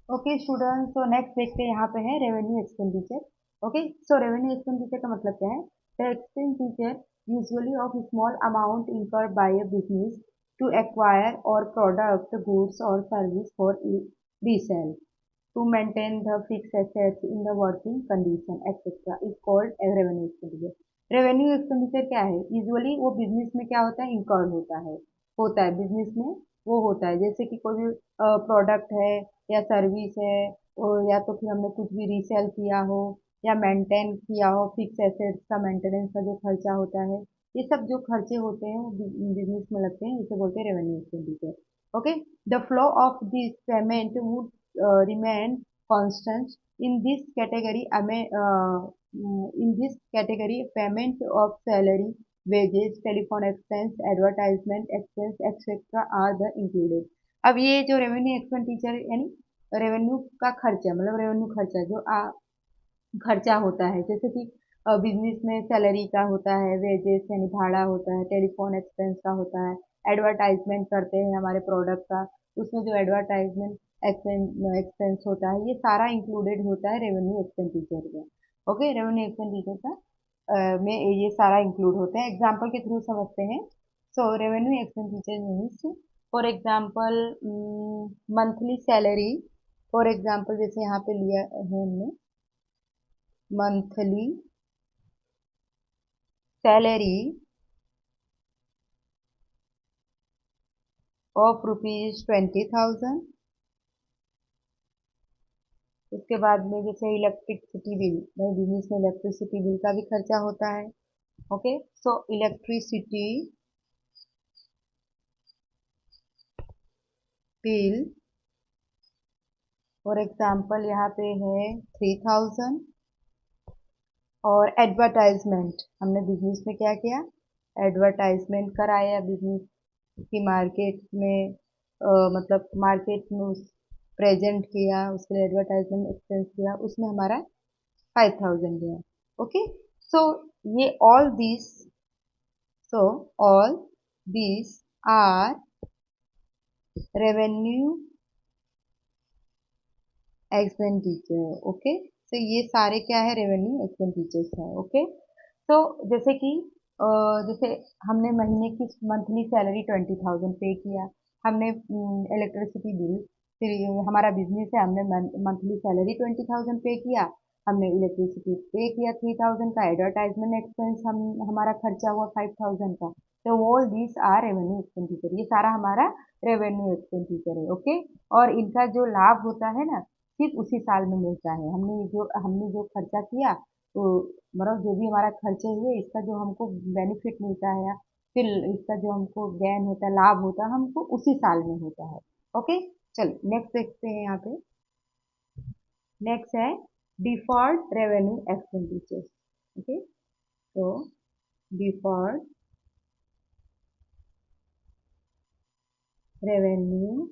Okay student, तो next देखते हैं यहाँ पे है रेवेन्यू एक्सपेंडिचर। ओके, सो रेवेन्यू एक्सपेंडिचर का मतलब क्या है? The expenditure usually of small amount incurred by a business to acquire or product goods or service for resale, to maintain the fixed assets in the working condition etc. is called as revenue expenditure। Revenue expenditure क्या है? Usually वो business में क्या होता है? Incurred होता है business में। वो होता है जैसे कि कोई भी प्रोडक्ट है या सर्विस है, या तो फिर हमने कुछ भी रीसेल किया हो या मेंटेन किया हो, फिक्स एसेट्स का मेंटेनेंस का जो खर्चा होता है, ये सब जो खर्चे होते हैं वो बिजनेस में लगते हैं, इसे बोलते हैं revenue expenditure. Okay, the flow of this payment would remain constant in this category. In this category payment of salary, wages, telephone expense, advertisement expense, etc. are the included। अब ये जो रेवेन्यू एक्सपेंडिचर यानी revenue का खर्चा, मतलब revenue खर्चा जो खर्चा होता है, जैसे कि बिजनेस में सैलरी का होता है, वेजेस यानी भाड़ा होता है, टेलीफोन एक्सपेंस का होता है, एडवर्टाइजमेंट करते हैं हमारे प्रोडक्ट का, उसमें जो एडवर्टाइजमेंट एक्सपेंस होता है, ये सारा इंक्लूडेड होता है रेवेन्यू एक्सपेंडिचर में। ओके, रेवेन्यू एक्सपेंडिचर का में ये सारा इंक्लूड होता है। एग्जाम्पल के थ्रू समझते हैं। So revenue expenditure means, for example, monthly salary. For example जैसे यहाँ पे लिया है हमने मंथली सैलरी ऑफ ₹20,000। उसके बाद में जैसे इलेक्ट्रिसिटी बिल, भाई बिजनेस में इलेक्ट्रिसिटी बिल का भी खर्चा होता है। Okay, so electricity bill for example यहाँ पे है 3,000। और एडवर्टाइजमेंट, हमने बिजनेस में क्या किया? एडवर्टाइजमेंट कराया बिजनेस की मार्केट में, मतलब मार्केट में उस प्रेजेंट किया, उसके लिए एडवर्टाइजमेंट एक्सपेंस किया, उसमें हमारा 5,000 गया। ओके, सो ये all this are revenue expenditure. Okay, तो ये सारे क्या है? रेवेन्यू एक्सपेंडिचर्स है। ओके, तो जैसे कि जैसे हमने महीने की मंथली सैलरी 20,000 पे किया, हमने इलेक्ट्रिसिटी बिल, फिर ये हमारा बिजनेस है, हमने मंथली सैलरी 20,000 पे किया, हमने इलेक्ट्रिसिटी पे किया 3,000 का, एडवर्टाइजमेंट एक्सपेंस हमारा खर्चा हुआ 5,000 का। तो all this are revenue expenditure, ये सारा हमारा रेवेन्यू एक्सपेंडिचर है। ओके, और इनका जो लाभ होता है ना, सिर्फ उसी साल में मिलता है। हमने जो खर्चा किया, तो मतलब जो भी हमारा खर्चे हुए, इसका जो हमको बेनिफिट मिलता है, फिर इसका जो हमको गेन होता है, लाभ होता है, हमको उसी साल में होता है। ओके, चलो नेक्स्ट देखते हैं यहाँ पे। नेक्स्ट है डिफर्ड रेवेन्यू एक्सपेंडिचर्स। ओके, तो डिफर्ड रेवेन्यू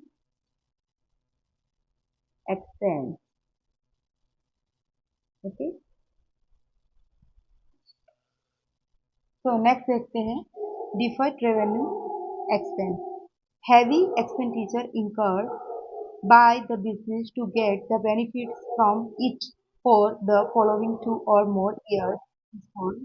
एक्सपेंस। ओके, तो नेक्स्ट देखते हैं deferred revenue expense. Heavy expenditure incurred by the business to get the benefits from it for the following 2 or more years is called